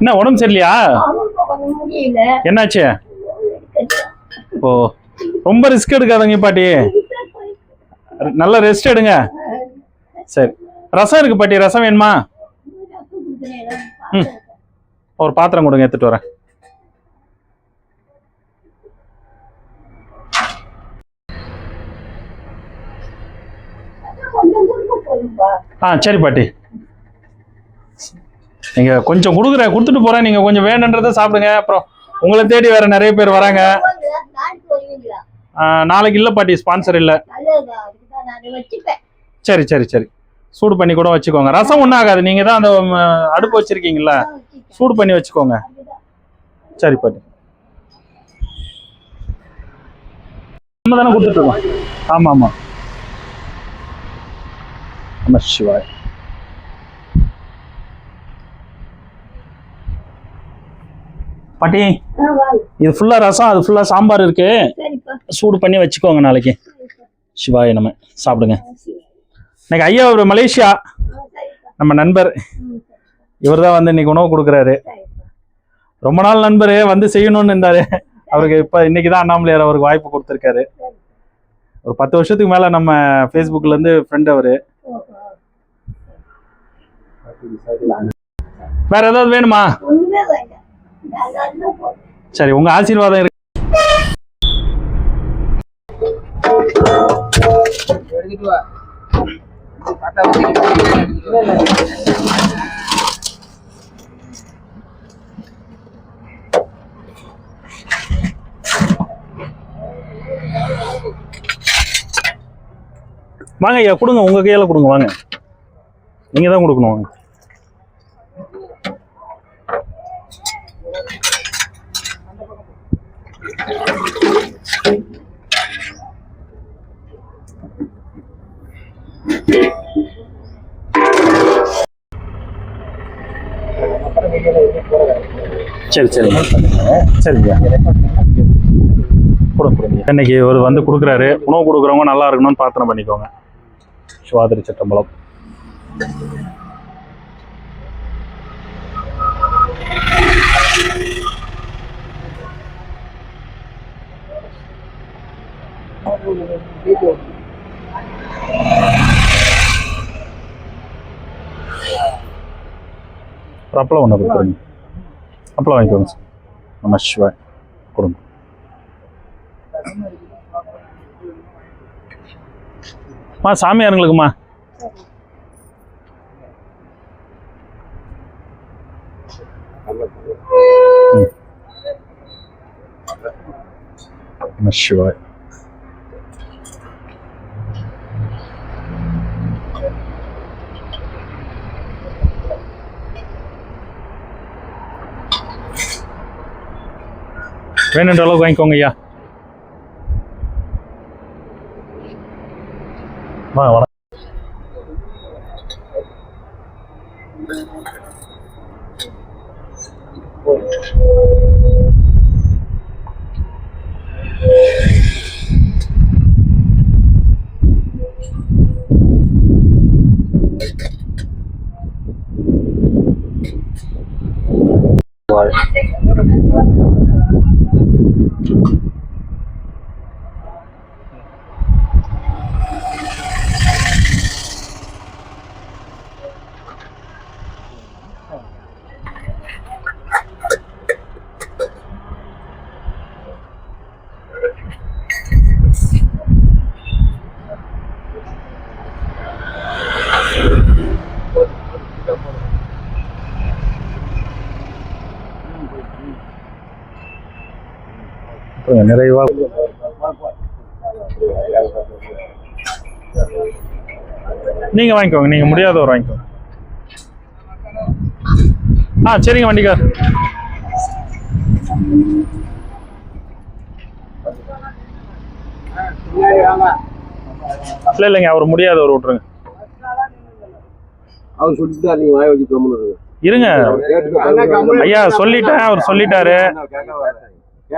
என்ன உடம்பு சரியில்லையா? என்னாச்சு? ஓ, ரொம்ப ரிஸ்க் எடுக்காதங்க பாட்டி, நல்ல ரெஸ்ட் எடுங்க. சரி, ரசம் இருக்கு பாட்டி, ரசம் வேணுமா? ம், ஒரு பாத்திரம் கொடுங்க, எடுத்துட்டு வரேன். சரி பாட்டி, நீங்க கொஞ்சம் கொடுத்துட்டு போறேன். நீங்க கொஞ்சம் வேணுன்றதை சாப்பிடுங்க. அப்புறம் உங்களை தேடி வேற நிறைய பேர் வராங்க. நாளைக்கு இல்ல பாட்டி, ஸ்பான்சர் இல்ல. சரி சரி சரி, சூடு பண்ணி கூட வச்சுக்கோங்க. ரசம் ஒன்றும் ஆகாது, நீங்க தான் அந்த அடுப்பு வச்சிருக்கீங்களா, சூடு பண்ணி வச்சுக்கோங்க. சரி பாட்டி, நம்ம தானே கொடுத்துட்டு இருக்கோம். ஆமா ஆமா, நம சிவாய். பாட்டி, இது ஃபுல்லா ரசம், அது ஃபுல்லா சாம்பார் இருக்கு, சூடு பண்ணி வச்சுக்கோங்க நாளைக்கு. சிவாய நம்ம சாப்பிடுங்க. இன்னைக்கு ஐயா ஒரு மலேசியா நம்ம நண்பர், இவர் தான் வந்து இன்னைக்கு உணவு கொடுக்குறாரு. ரொம்ப நாள் நண்பர், வந்து செய்யணும்னு இருந்தாரு. அவருக்கு இப்ப இன்னைக்குதான் அண்ணாமலையார் அவருக்கு வாய்ப்பு கொடுத்துருக்காரு. ஒரு 10 வருஷத்துக்கு மேல நம்ம ஃபேஸ்புக்ல இருந்து ஃப்ரெண்ட் அவரு. வேற ஏதாவது வேணுமா? சரி, உங்க ஆசீர்வாதம் இருக்கு. வாங்க ஐயா, கொடுங்க, உங்க கையில கொடுங்க. வாங்க, நீங்க தான் கொடுக்கணும். வாங்க. சரி சரி சரிங்க, கொடுங்க. இன்னைக்கு ஒரு வந்து கொடுக்குறாரு, உணவு கொடுக்குறவங்க நல்லா இருக்கணும்னு பிரார்த்தனை பண்ணிக்கோங்க. சிவாதிரி சிற்றம்பலம். அப்பளம் ஒன்று கொடுத்துருங்க, அப்பளம் வாங்கிக்கோங்க சார். நம சிவாய், கொடுங்க. சாமியாருங்களுக்குமா? நம சிவாய். வேணுன்ற அளவுக்கு வாங்கிக்கோங்க ஐயா. வணக்கம். நிறைவா நீங்க வாங்கிக்கோங்க, நீங்க முடியாதவர் வாங்கிக்கோங்க. சரிங்க வண்டிக்கார். இல்லைங்க, அவர் முடியாதவர், விட்டுருங்க. அவர் சொல்லிட்டு நீங்க வாய வச்சு இருங்க ஐயா, சொல்லிட்டேன், அவர் சொல்லிட்டாரு,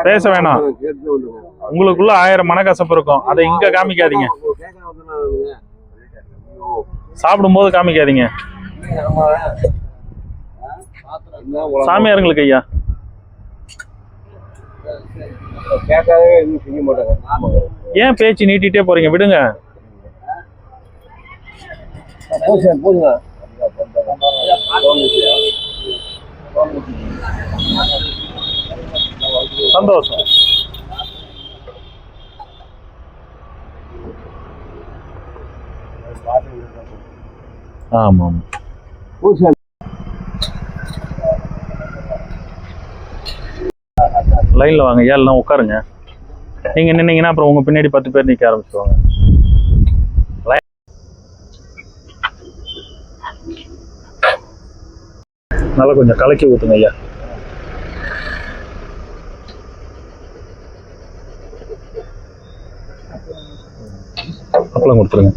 பேச வேணாம். உங்களுக்குள்ள 1000 மனக்கசப்பு இருக்கும், அதை இங்க காமிக்காதீங்க, சாப்பிடும் போது காமிக்காதீங்க. சாமியாருங்களுக்கு ஐயா ஏன் பேச்சு நீட்டிட்டே போறீங்க? விடுங்க. சந்தோஷம். ஆமா லைன்ல வாங்க ஐயா, எல்லாம் உட்காருங்க. நீங்க நின்னீங்கன்னா அப்புறம் உங்க பின்னாடி 10 பேர் நிக்க ஆரம்பிச்சுவாங்க. நல்லா கொஞ்சம் கலக்கி ஊத்துங்க ஐயா. அப்பளம் கொடுத்துருங்க.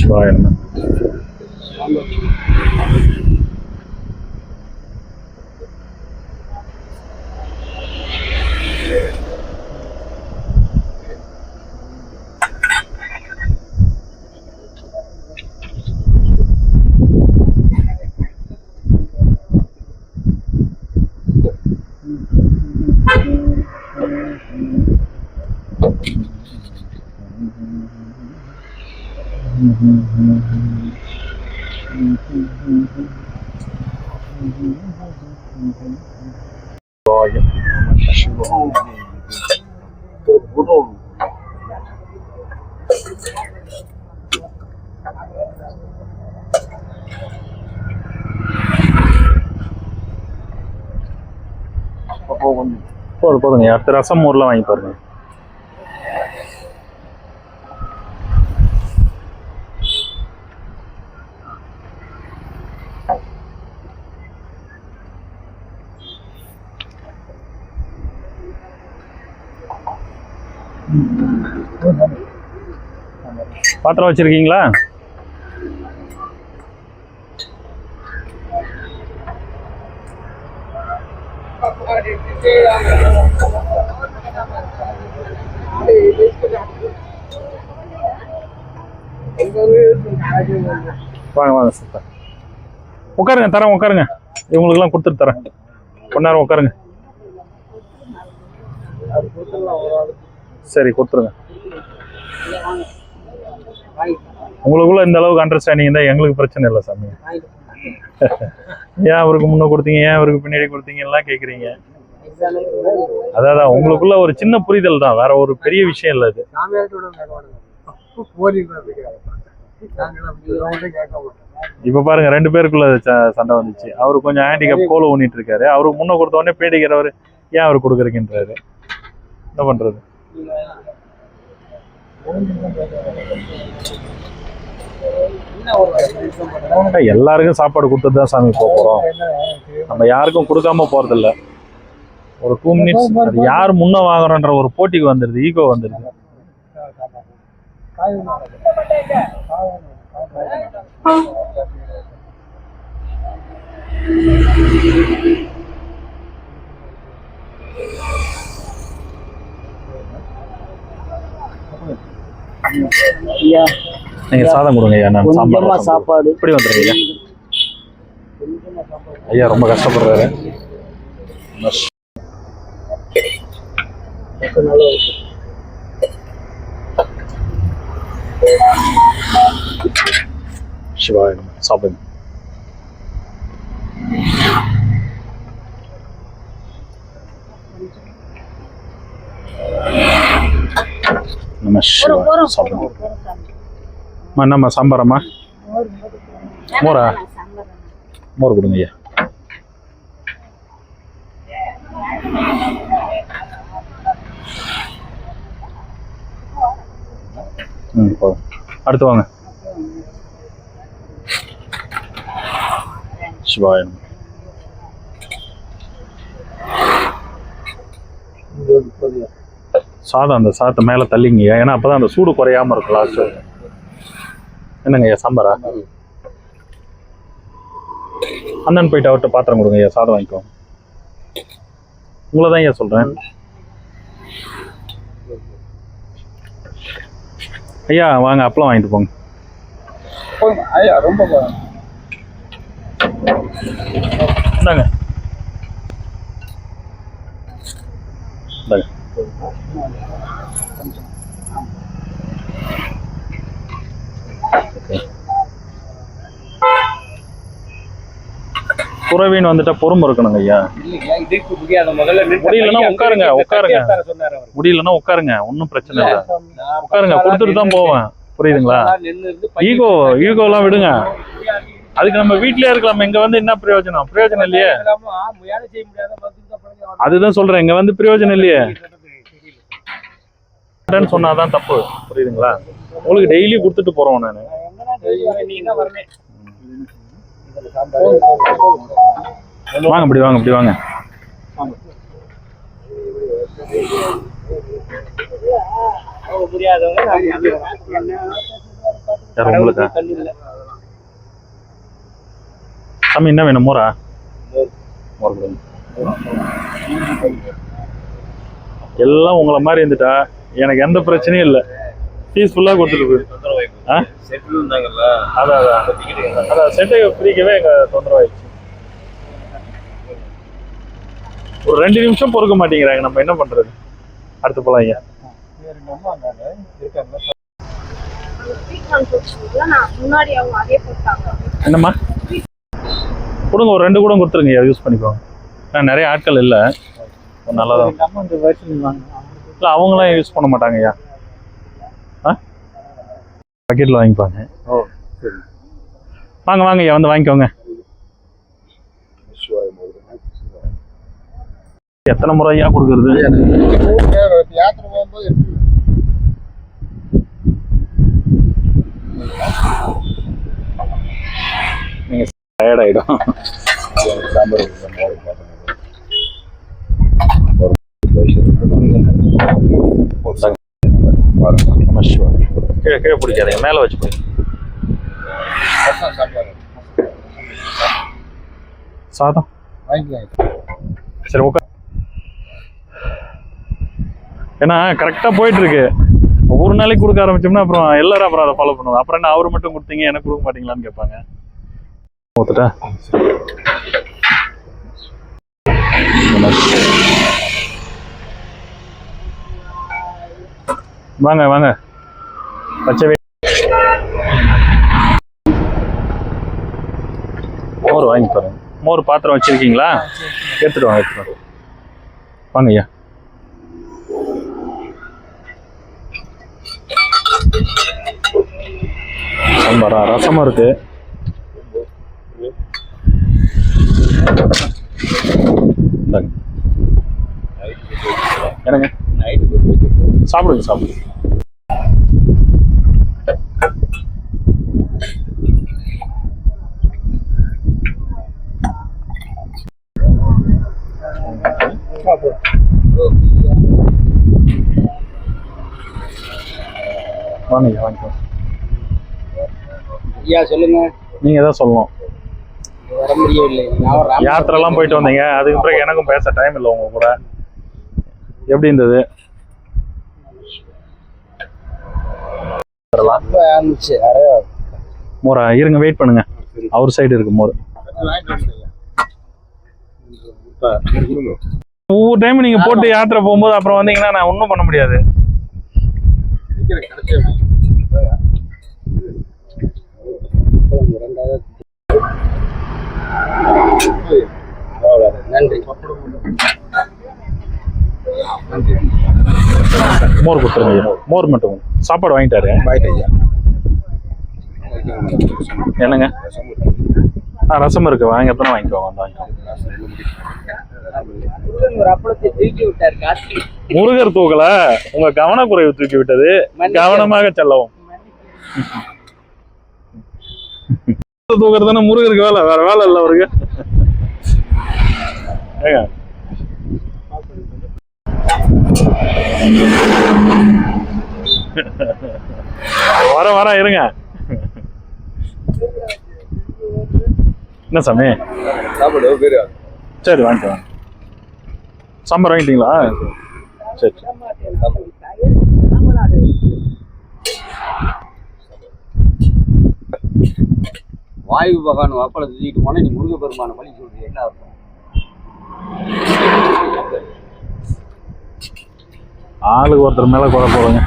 சிவாய நம. போதுங்க. அடுத்த ரசம் ஊர்ல வாங்கி பாருங்க. பாத்திரம் வச்சிருக்கீங்களா? வாங்க வாங்க சார், உட்காருங்க. தரேன், உட்காருங்க. இவங்களுக்கெல்லாம் கொடுத்துட்டு தரேன். கொஞ்ச நேரம் உட்காருங்க. சரி, கொடுத்துருங்க. உங்களுக்குள்ள இந்த அளவுக்கு அண்டர்ஸ்டாண்டிங் தான் எங்களுக்கு பிரச்சனை இல்லை சாமி. ஏன் அவருக்கு முன்ன கொடுத்தீங்க, ஏன் அவருக்கு பின்னாடி கொடுத்தீங்க எல்லாம் கேட்குறீங்க. அதான் உங்களுக்குள்ள ஒரு சின்ன புரிதல் தான், வேற ஒரு பெரிய விஷயம் இல்லை. அது இப்ப பாருங்க, 2 பேருக்குள்ள சண்டை வந்துச்சு. அவரு கொஞ்சம் ஹேண்டிகேப் கோல ஊனிட்டு இருக்காரு. அவருக்கு முன்ன கொடுத்த உடனே பேடிக்கிறவர் ஏன் அவரு கொடுக்குறீங்கன்றாரு. என்ன பண்றது? எல்லாருக்கும் சாப்பாடு கொடுத்துட்டு தான் சாமி போறோம். நம்ம யாருக்கும் கொடுக்காம போறது இல்ல. ஒரு 2 மினிட்ஸ் அது யார் முன்ன வாங்குறோன்ற ஒரு போட்டிக்கு வந்துருது, ஈகோ வந்துருது. நீங்க சாதம் கொடுங்க ஐயா, நான் சாம்பார் சாப்பாடு இப்படி வந்துருங்க ஐயா. ஐயா ரொம்ப கஷ்டப்படுறாரு. சிவாய சாப்பிடுங்க. நம்ம சாப்பிடுங்க. என்னம்மா சாம்பாரம்மா? மோரா? மோர் கொடுங்க ஐயா. போதும். அடுத்து வாங்க. சிவாயம். சாதம் அந்த சாதத்தை மேலே தள்ளிங்க, ஏன்னா அப்பதான் அந்த சூடு குறையாம இருக்கும். லாஸ்ட் என்னங்க ஐயா சாம்பாரா? அண்ணன் போயிட்டு அவர்கிட்ட பாத்திரம் கொடுங்க ஐயா, சாதம் வாங்கிக்கோ. உங்களை தான் ஐயா சொல்றேன். ஐயா வாங்க, அப்பளம் வாங்கிட்டு போங்க. ஐயா ரொம்ப இந்தாங்க. இந்தாங்க. புறவீன் வந்துட்டா பொறுமை இருக்கணுங்க ஐயா. முடியலன்னா உட்காருங்க, உட்காருங்க. முடியலன்னா உட்காருங்க, ஒன்றும் பிரச்சனை இல்லை. உட்காருங்க, கொடுத்துட்டு தான் போவேன். புரியுதுங்களா? ஈகோலாம் விடுங்க. அதுக்கு நம்ம வீட்லயே இருக்கலாம். இங்க வந்து என்ன பிரயோஜனம்? பிரயோஜனம் இல்லையே. அதுதான் சொல்றேன், இங்க வந்து பிரயோஜனம் இல்லையே. சொன்னாதான் தப்பு. புரியுதுங்களா? உங்களுக்கு டெய்லி கொடுத்துட்டு போறோம் நானு. வாங்க, இப்படி வாங்க, இப்படி வாங்க. உங்களுக்கு சாமி என்ன வேணும்? மோரா? மோர் கொடுங்க. எல்லாம் உங்களை மாதிரி இருந்துட்டா எனக்கு எந்த பிரச்சனையும் இல்லை. பீஸ்ஃபுல்லாக கொடுத்துட்டு அதான் செட்டை பிரிக்கவே எங்க தொந்தரவாயிடுச்சு. ஒரு 2 நிமிஷம் பொறுக்க மாட்டேங்கிறாங்க. நம்ம என்ன பண்றது? அடுத்து போலாம் ஐயா. என்னம்மா கொடுங்க, ஒரு 2 கூட கொடுத்துருங்க, யூஸ் பண்ணிக்கோங்க. நான் நிறைய ஆட்கள் இல்லை, நல்லதான் இல்லை. அவங்களாம் யூஸ் பண்ண மாட்டாங்க ஐயா. பக்கெட்டில் வாங்கிப்பாங்க. ஓ சரி, வாங்க வாங்க ஐயா, வந்து வாங்கிக்கோங்க. எத்தனை முறை ஐயா கொடுக்குறது? நீங்கள் டயர்ட் ஆகிடும். கீழே கீழே பிடிக்காதீங்க, மேலே வச்சு பிடிங்க. சாதம் சரி, ஓகே. ஏன்னா கரெக்டாக போயிட்டு இருக்கு. ஒரு நாளைக்கு கொடுக்க ஆரம்பிச்சோம்னா அப்புறம் எல்லாரும் அப்புறம் அதை ஃபாலோ பண்ணுவாங்க. அப்புறம் என்ன அவரு மட்டும் கொடுத்தீங்க, எனக்கு கொடுக்க மாட்டீங்களான்னு கேட்பாங்க. ஒத்துட்டா வாங்க வாங்க, பச்சை மோர் வாங்கி பாருங்க. மோர் பாத்திரம் வச்சிருக்கீங்களா? எடுத்துட்டு வாங்க, எடுத்துட்டு வாங்க. வாங்க ஐயா. சாம்பாரா? ரசமும் இருக்கு. என்னங்க சாப்பிடுங்க, சாப்பிடுங்க. வாங்க ஐயா, வாங்கிக்கோ. ஐயா சொல்லுங்க. நீங்க தான் சொல்லணும். வர முடியவில்லை. யாத்திரெல்லாம் போயிட்டு வந்தீங்க, அதுக்கு பிறகு எனக்கும் பேச டைம் இல்லை உங்க கூட. எப்படி இருந்தது? மோரா? இருங்க, வெயிட் பண்ணுங்க. அவர் சைடு இருக்கு மோர். ஒவ்வொரு டைம் நீங்க போட்டு யாத்திரை போகும்போது அப்புறம் வந்தீங்கன்னா நான் ஒன்றும் பண்ண முடியாது. நன்றி. மோர் கொடுத்துருங்க. மோர் மட்டும். சாப்பாடு வாங்கிட்டாரு. என்னங்க? ரசம் இருக்கு, வாங்க. எத்தனை வாங்கிக்கோங்க. முருகர் தூக்கல, உங்க கவனக்குறைவு தூக்கி விட்டது. கவனமாக செல்லவும். தூக்குறது தானே முருகருக்கு வேலை, வேற வேலை இல்லை அவருக்கு. வர இருங்க. என்ன சாமி? சரி, வாங்கிட்டு சாம்பார் வாங்கிட்டீங்களா? சரி. வாயு பகவான் வப்பளை தூக்கிட்டு போனா நீ முருக பெருமான வழி சொல்றீங்க. என்ன அர்த்தம்? ஆளுக்கு ஒருத்தர் மேல குறை போடுங்க.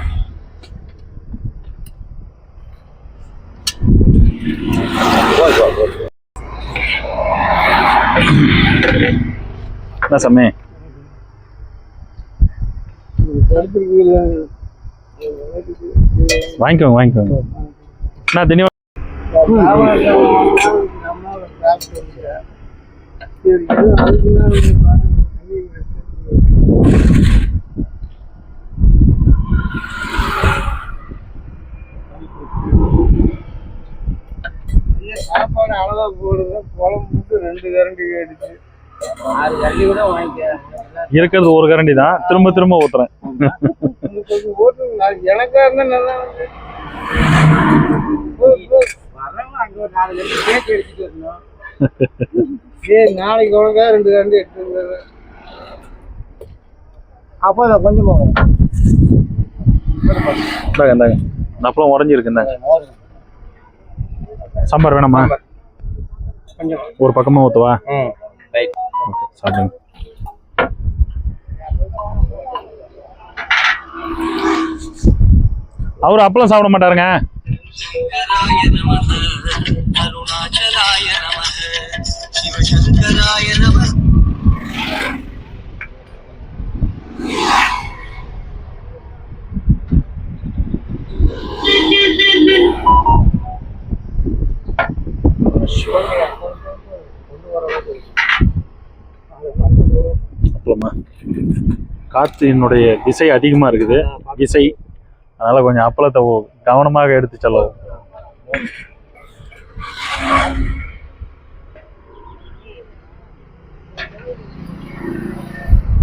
என்ன சாமி? வாங்கிக்கோங்க வாங்கிக்கோங்க. என்ன தினி சாப்பாடு அளவா போடுங்க. குழம்பு 2 கரண்டி அடிச்சு 6 கரண்டி கூட வாங்கிக்க. இருக்கிறது ஒரு கரண்டி தான், திரும்ப திரும்ப ஊத்துறேன். எனக்கா இருந்தா நல்லா வரவங்க அங்க ஒரு 4 கரண்டி கேக் எடுத்துட்டு வரணும். சரி நாளைக்கு உனக்கா 2 கரண்டி எடுத்து அப்போ அதை கொஞ்சம் இந்தாங்க இந்தாங்க, அப்பளம் உடஞ்சிருக்கு. இந்தாங்க சாம்பார் வேணாமா? கொஞ்சம் ஒரு பக்கமா ஊத்துவா? ரைட். ஓகே சாப்பிடுங்க. அவரு அப்பளம் சாப்பிட மாட்டாருங்க. அப்பளமா? காற்றினுடைய திசை அதிகமா இருக்குது, திசை. அதனால கொஞ்சம் அப்பளத்தை கவனமாக எடுத்து செல்லவும்.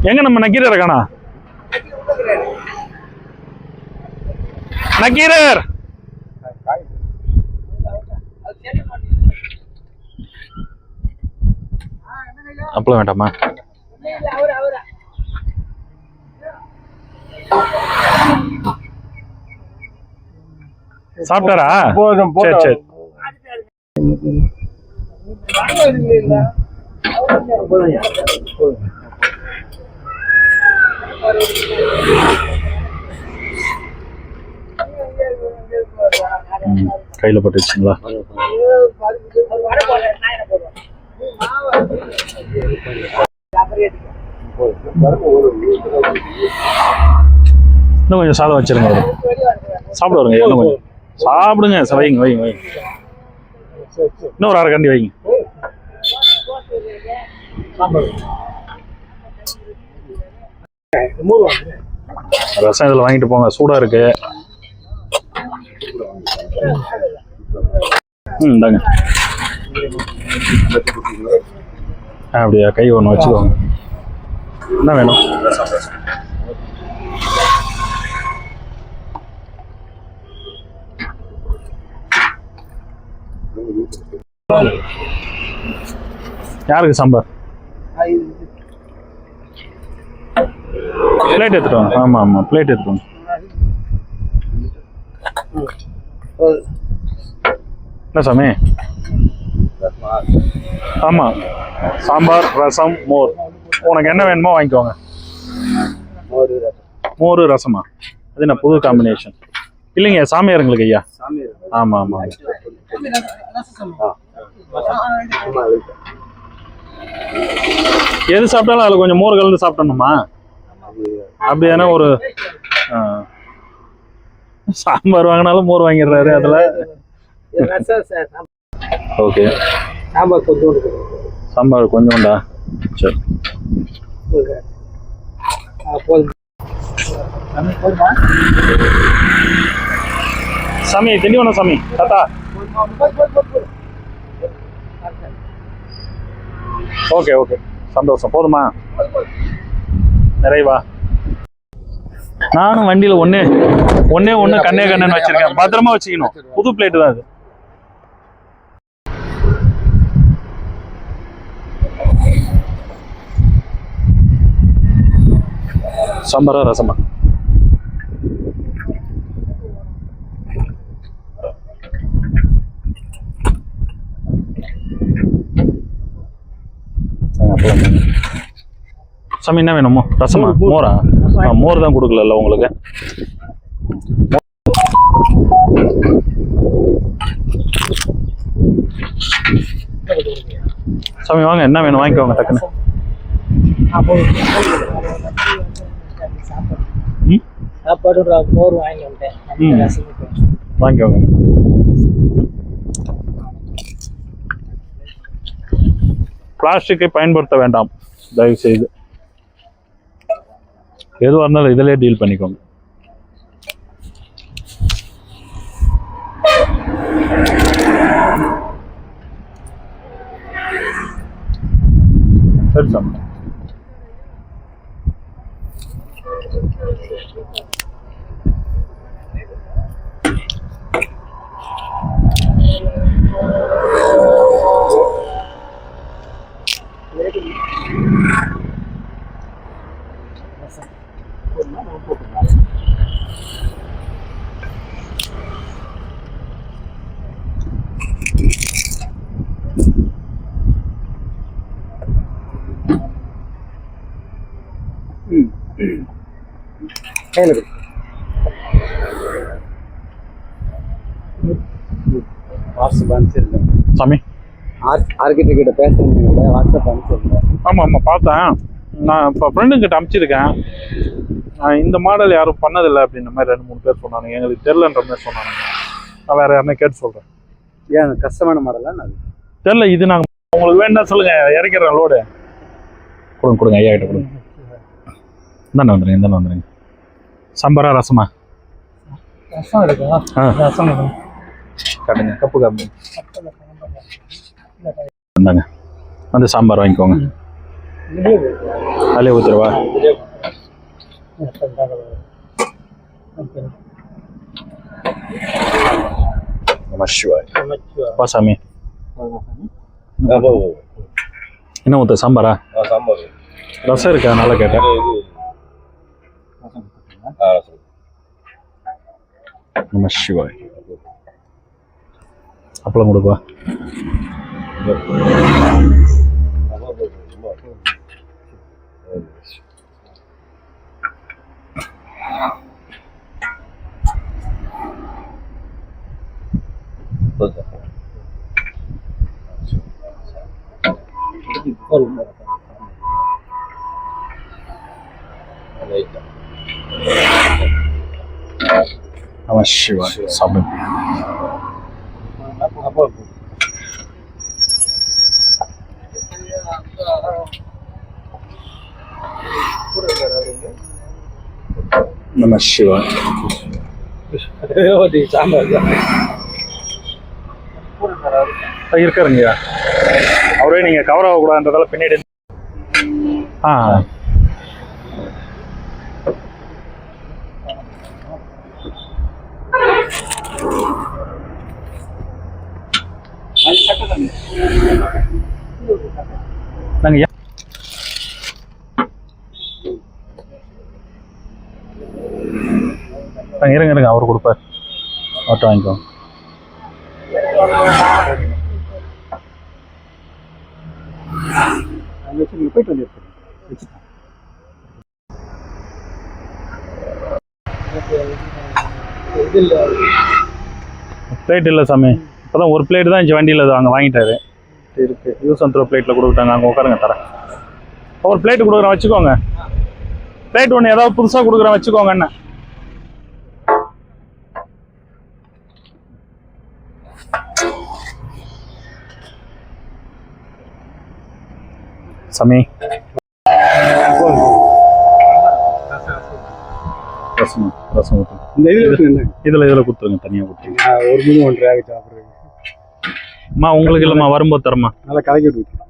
எங்க நம்ம நக்கீரர் காணா? நக்கீரர் அப்பளம் வேண்டாமா? சாப்பிட்டாரா? சரி சரி. கையில பட்டுச்சுங்களா? இன்னும் கொஞ்சம் சாதம் வச்சிருங்க. சாப்பிட வருங்க. இன்னும் கொஞ்சம் சாப்பிடுங்க. வைங்க வைங்க வைங்க. இன்னும் ஒரு 1/2 கரண்டி வைங்க. ரசம் இதில் வாங்கிட்டு போங்க, சூடா இருக்கு. இந்தாங்க. அப்படியா? கை ஒன்று வச்சுக்கோங்க. என்ன வேணும்? யாருக்கு சாம்பார்? பிளேட் எடுத்துட்டு வாங்க. ஆமா ஆமா, பிளேட் எடுத்துட்டு வாங்க. என்ன சாமி? ஆமா, சாம்பார், ரசம், மோர். உனக்கு என்ன வேணுமோ வாங்கிக்கோங்க. மோர் ரசமா? அது என்ன புது காம்பினேஷன்? இல்லைங்க, சாமியாருங்களுக்கு ஐயா. ஆமா ஆமா. எது சாப்பிட்டாலும் அதில் கொஞ்சம் மோர் கலந்து சாப்பிடணுமா? அப்படியான ஒரு சாம்பார் வாங்கினாலும் மோர் வாங்கிடுறாரு அதுல. ஓகே, சாம்பார் கொஞ்சோண்டா? சரி. சாமி திண்டி வேணும் சாமி. தாத்தா ஓகே ஓகே, சந்தோஷம். போதுமா? நிறைவா? நானும் வண்டியில ஒண்ணே கண்ணே கண்ணன்னு வச்சிருக்கேன். பத்திரமா வச்சுக்கணும். புது பிளேட் தான் அது. சாம்பாரா ரசமா? சாமி என்ன வேணுமோ? ரசமா? மோரா? மோர் தான் கொடுக்கல உங்களுக்கு. சாமி வாங்க, என்ன வேணும் வாங்கிக்கோங்க டக்குன்னு. சாப்பாடு மோர் வாங்கி வந்துட்டேன். வாங்கிக்கோங்க. பிளாஸ்டிக்கை பயன்படுத்த வேண்டாம் தயவு செய்து. எதுவாக இருந்தாலும் இதிலே டீல் பண்ணிக்கோங்க. சரி சார். வாட்ஸ்அப் அனுப்பிச்சிருந்தேன் சாமி. ஆர்கிடெக்ட் கிட்ட பேசுறீங்க, வாட்ஸ்அப் அனுப்பிச்சிருந்தேன். ஆமாம் பார்த்தேன். நான் இப்போ ஃப்ரெண்டுங்கிட்ட அனுப்பிச்சிருக்கேன். இந்த மாடல் யாரும் பண்ணதில்லை அப்படின்ற மாதிரி 2-3 பேர் சொன்னானுங்க. எங்களுக்கு தெரிலன்ற மாதிரி சொன்னானுங்க. நான் வேறு யாருன்னா கேட்டு சொல்கிறேன். ஏன் கஷ்டமான மாடலாம் அது தெரில. இது நாங்கள் உங்களுக்கு வேண்டாம் சொல்லுங்கள், இறக்கிறேன் லோடு. கொடுங்க ஐயா கிட்ட கொடுங்க. இந்தாண்ணே வந்துடுங்க. சாம்பாரா ரசமா? ரசம் இருக்கா? ரசம் காட்டுங்க, கப்பு காப்பி. இந்தாங்க, வந்து சாம்பார் வாங்கிக்கோங்க. அதிலே ஊற்றுருவா? வா சாமி. என்ன ஊற்ற? சாம்பாரா? ரசம் இருக்கு, அதனால கேட்டேன். நம சிவாய். அப்பளம் கொடுப்பா. நம சிவாய். சாப்பிடுங்க. நம சிவாய். இருக்காருங்கய்யா. அவரே நீங்க கவர் ஆகக்கூடாதுன்றதால பின்னாடி. நாங்க இருங்க அவர் கொடுப்பார். ஆட்டோ வாங்கிக்கோ. போயிட்டு வந்து பிளேட் இல்லை சாமி. இப்போதான் ஒரு பிளேட் தான் இந்த வண்டியில் அங்கே வாங்கிட்டாரு. இருக்கு, யூஸ் அண்ட் த்ரோ பிளேட்டில் கொடுத்துட்டாங்க. அங்கே உட்காருங்க, தரேன். ஒரு பிளேட்டு கொடுக்குறேன், வச்சுக்கோங்க. பிளேட் ஒன்று ஏதாவது புதுசாக கொடுக்குறேன், வச்சுக்கோங்க. என்ன சாமி? ரசம் ஊற்று. இதில் கொடுத்துருங்க, தனியாக கொடுத்துருங்க. ஒரு மீன் 1.5 ஆகி சாப்பிட்றேன். அம்மா உங்களுக்கு இல்லைம்மா, வரும்போது தரமா. நல்லா கலக்கி விட்டு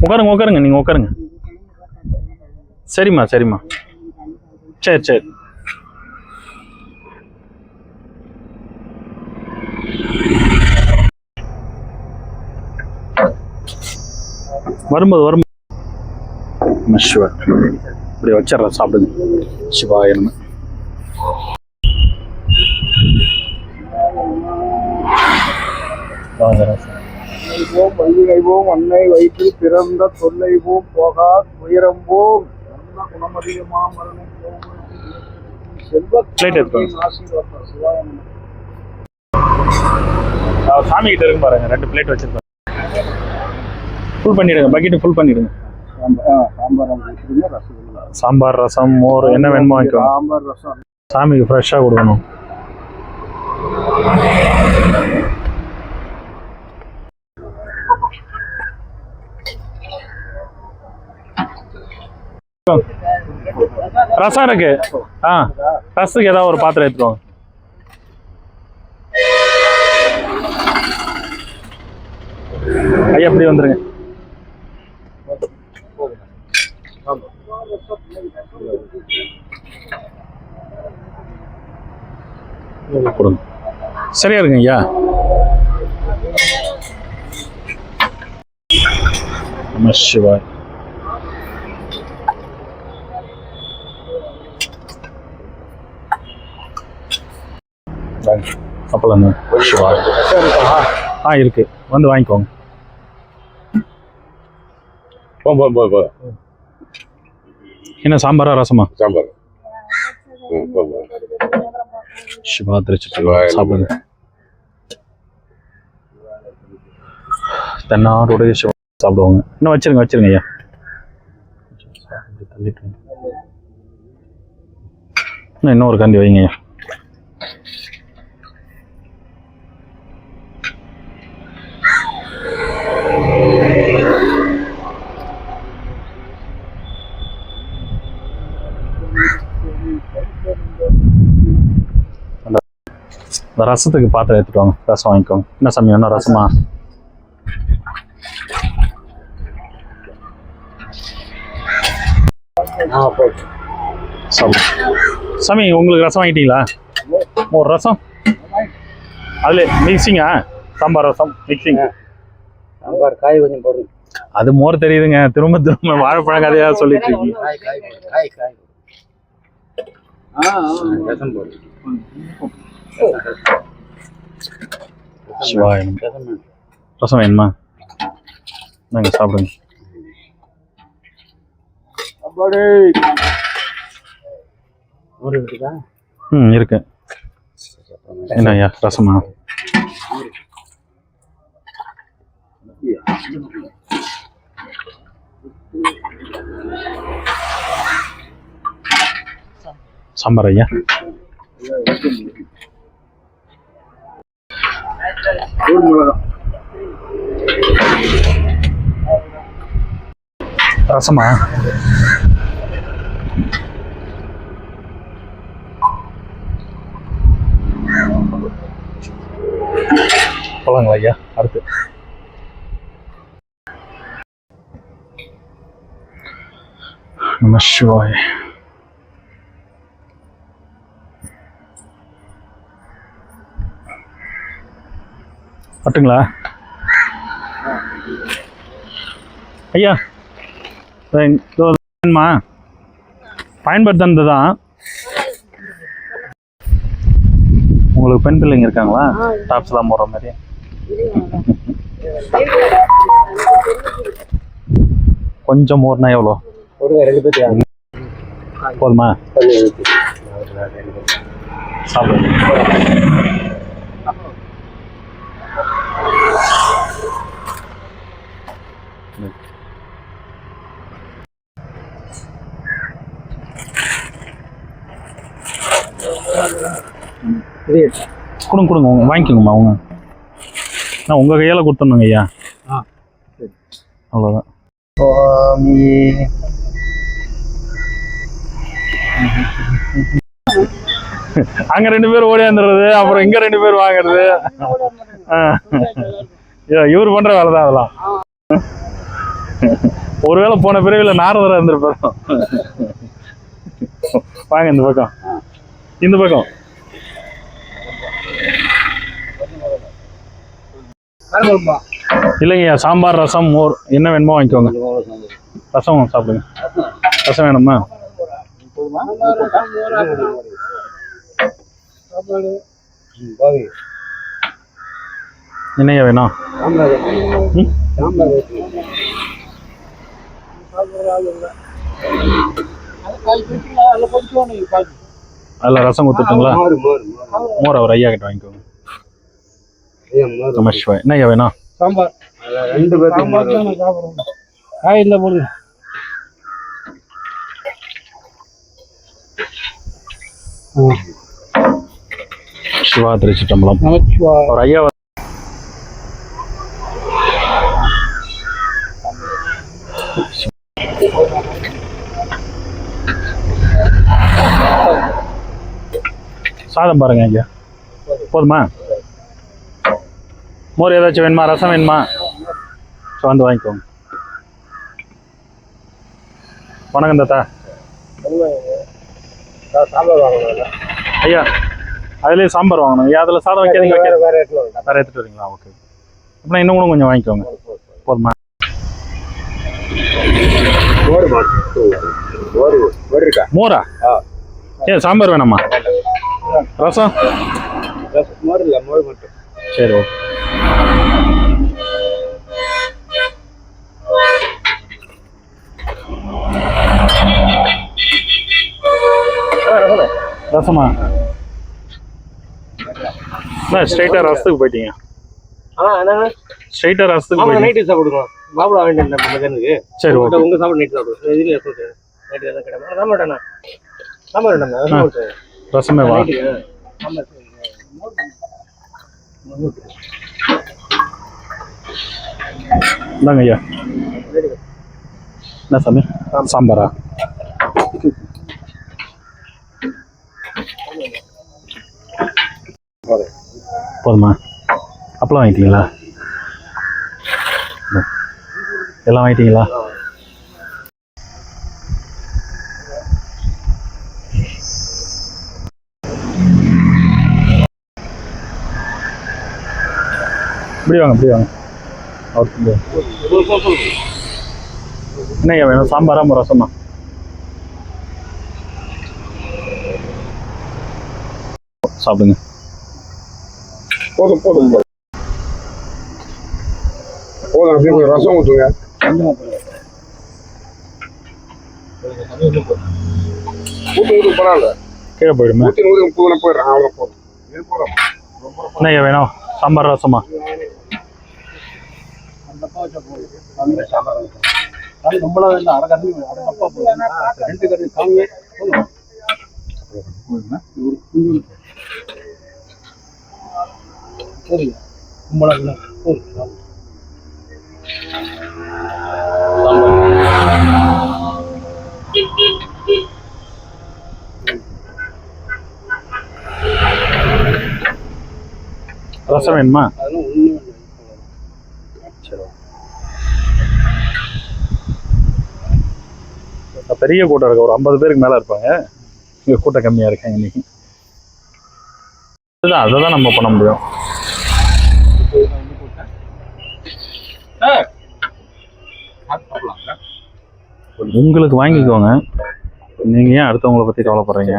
உட்காருங்க, நீங்கள் உட்காருங்க. சரிம்மா. சரி. வரும்போது சிவா இப்படி வச்சிடறேன், சாப்பிடுங்க. சிவாய நம. வாங்க போம் வைகை போம் அன்னை வயிற்றில் பிறந்த தொல்லை போம் போகா உயரம் போம் நல்ல குணமதிகமா மரணம் போம் செல்வத்தின் ஆசீர்வாதம் சிவாயம். சாமி கிட்ட இருக்கு பாருங்க, 2 பிளேட் வச்சிருக்கோம். ஃபுல் பண்ணிடுங்க, பக்கெட் ஃபுல் பண்ணிடுங்க. சாம்பார் ரசம் மோர் என்ன வேணுமோ வாங்கிக்கோ. சாம்பார் ரசம் சாமிக்கு ஃப்ரெஷ்ஷாக கொடுக்கணும். ரசம் இருக்கு. ரசத்துக்கு ஏதாவது ஒரு பாத்திரம் எடுத்துருவாங்க. ஐயா எப்படி வந்துருங்க. கொடுங்க, சரியா இருக்குங்க ஐயா. நம சிவாய். அப்பலாம் சிவாய். இருக்கு, வந்து வாங்கிக்கோங்க. என்ன சாம்பாரா ரசமா? சாம்பார். சிவா திருச்சி சாப்பிடுங்க. தென்னாடுடைய சிவா சாப்பிடுவாங்க. இன்னும் வச்சிருங்க ஐயா. இன்னொரு கண்டி வைங்க ஐயா. இந்த ரசத்துக்கு பாத்திரம் எடுத்துட்டு வாங்க. ரசம் வாங்கிக்கோங்க. என்ன சாமி வேணும்? ரசமா? சாமி உங்களுக்கு ரசம் வாங்கிட்டீங்களா? ஒரு ரசம் அதுல மிக்சிங்கா? சாம்பார் ரசம் மிக்சிங். சாம்பார் காய் கொஞ்சம் போடுங்க. அது மோர் தெரியுதுங்க. திரும்ப வாழைப்பழம் கதையா சொல்லிட்டு இருக்கீங்க. ரசம் போடுங்க. சிவாயம். ரசம் வேணுமா? நாங்கள் சாப்பிடுங்க. இருக்கு. என்ன ஐயா ரசமா? சாம்பார் ஐயா. ரசமா? போலாங்களா ஐயா? அடுத்து நம சிவாய. பட்டுங்களா ஐயா? வேணுமா? பயன்படுத்தினது தான். உங்களுக்கு பெண் பிள்ளைங்க இருக்காங்களா? டாப்ஸ்லாம் போடுற மாதிரி. கொஞ்சம் மோர்னா எவ்வளோ? போதுமா? சாப்பிடுங்க. கொடுங்க வாங்கிக்கோங்கம்மா. அவங்க நான் உங்கள் கையால் கொடுத்துடணுங்க ஐயா. அவ்வளோதான். அங்க 2 பேர் ஓடியாந்துடுறது, அப்புறம் இங்க 2 பேர் வாங்குறது. இவர் பண்ற வேலை தான் அதெல்லாம். ஒருவேளை போன பிறவில நாரதரா இருந்திருப்பாரு. வாங்க இந்த பக்கம், இந்த பக்கம். இல்லைங்கய்யா, சாம்பார் ரசம் மோர் என்ன வேணுமோ வாங்கிக்கோங்க. ரசம் சாப்பிடுங்க. ரசம் வேணுமா? என்னையா வேணும்? சாம்பார் ம், சாம்பார் அதில் ரசம் ஊற்றுட்டுங்களா? மோர் மோர் மோர் அவர் ஐயா கிட்ட வாங்கிக்கோங்க. மோர் நமஸ்வாய். என்னய்யா வேணும்? சாம்பார் 2 பேருக்கு காய் இல்லை போடுங்க. சிவா திருச்சிட்டம்பலம். நமச்சிவாய. அவர் ஐயா சாதம் பாருங்க ஐயா. போதுமா? மோர் ஏதாச்சும் வேணுமா? ரசம் வேணுமா? வந்து வாங்கிக்கோங்க. வணக்கம் தாத்தா. சாம்பார் வாங்கணும் ஐயா அதுலேயே சாம்பார் வாங்கணும் ஐயா. அதில் சாதம் வைக்காதீங்க. வேற இடத்துல வேறு எடுத்துகிட்டு வரீங்களா? ஓகே. அப்படின்னா இன்னும் கூட கொஞ்சம் வாங்கிக்கோங்க. போதுமா? மோர் மோர் மோர் இருக்கா? மோரா? ஏன் சாம்பார் வேணாமா? ரசம்? மோர் இல்லை, மோர் மட்டும். சரி ஓகே. ரசமா? ஸ்ட்ரைட்டாக ரசத்துக்கு போயிட்டீங்க. என்னங்க ஸ்ட்ரைட்டாக ரசத்துக்கு ஆமாம், போயிட்டீங்க. நைட்டு சாப்பிடுவோம். பாபுடா வாங்கிட்டு மதியானத்துக்கு. சரி ஓகே. உங்கள் சாப்பாடு நைட்டு சாப்பிடுவோம். இதுலேயே சொல்கிறேன். நைட்டு எதாவது கிடையாது. சாம்பார் வேண்டாண்ணா. சாம்பார் வேண்டாண்ணா. ரசமே வா. இந்தாங்க ஐயா. என்ன சாமி? சாம்பாரா? போதுமா? அப்பளம் வாங்கிட்டீங்களா? எல்லாம் வாங்கிட்டீங்களா? இப்படி வாங்க, இப்படி வாங்க. அவருக்கு என்னய்யா வேணும்? சாம்பாரா ரசமா? சாப்பிடுங்க. போதும் போதும் போதும். அப்படியே கொஞ்சம் ரசம் ஊற்றுங்க. ஊற்று பரவாயில்ல. கீழே போயிடுமே. ஊற்றி போயிடுறேன். அவ்வளோ போதும். என்னய்யா வேணும்? சாம்பார் ரசமா? ரொம்பலாம் இல்லை. அரை கறி அப்பா போதும். 2 கறி காமி போதும். சரி ரொம்பலாம் இல்லை போதும். ரசம் வேணுமா? அதெல்லாம் ஒன்றும் இல்லை. சரி. பெரிய கூட்டம் இருக்கு. ஒரு 50 பேருக்கு மேலே இருப்பாங்க. இங்கே கூட்டம் கம்மியாக இருக்காங்க இன்னைக்கு. அதுதான் அதை தான் நம்ம பண்ண முடியும். உங்களுக்கு வாங்கிக்கோங்க. நீங்கள் ஏன் அடுத்தவங்களை பற்றி கவலைப்படுறீங்க?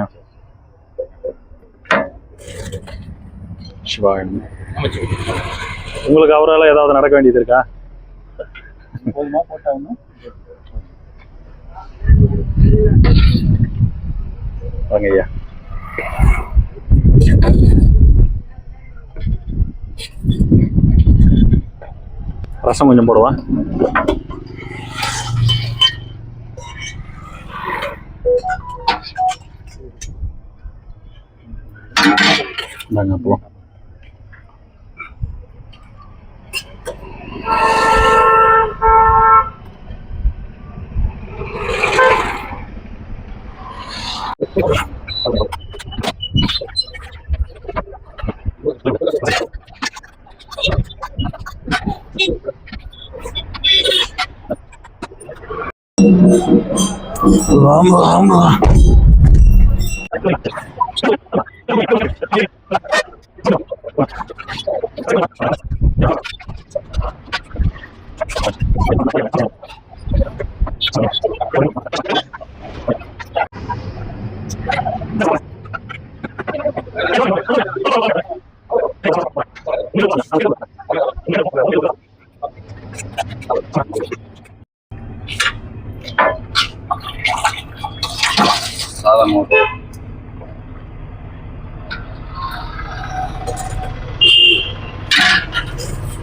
சிவா, உங்களுக்கு அவரால் ஏதாவது நடக்க வேண்டியது இருக்கா? போதுமா போட்டாங்க. வாங்க ஐயா. ரசம் கொஞ்சம் போடுவா. இந்தாங்க அப்பளம். ஆமா ஆமா. சாதம்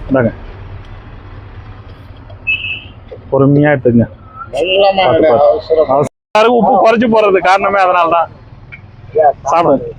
இந்தாங்க. பொறுமையா எடுத்துங்க. நல்ல உப்பு குறைச்சு போறது காரணமே அதனால தான். சாப்பிடுங்க.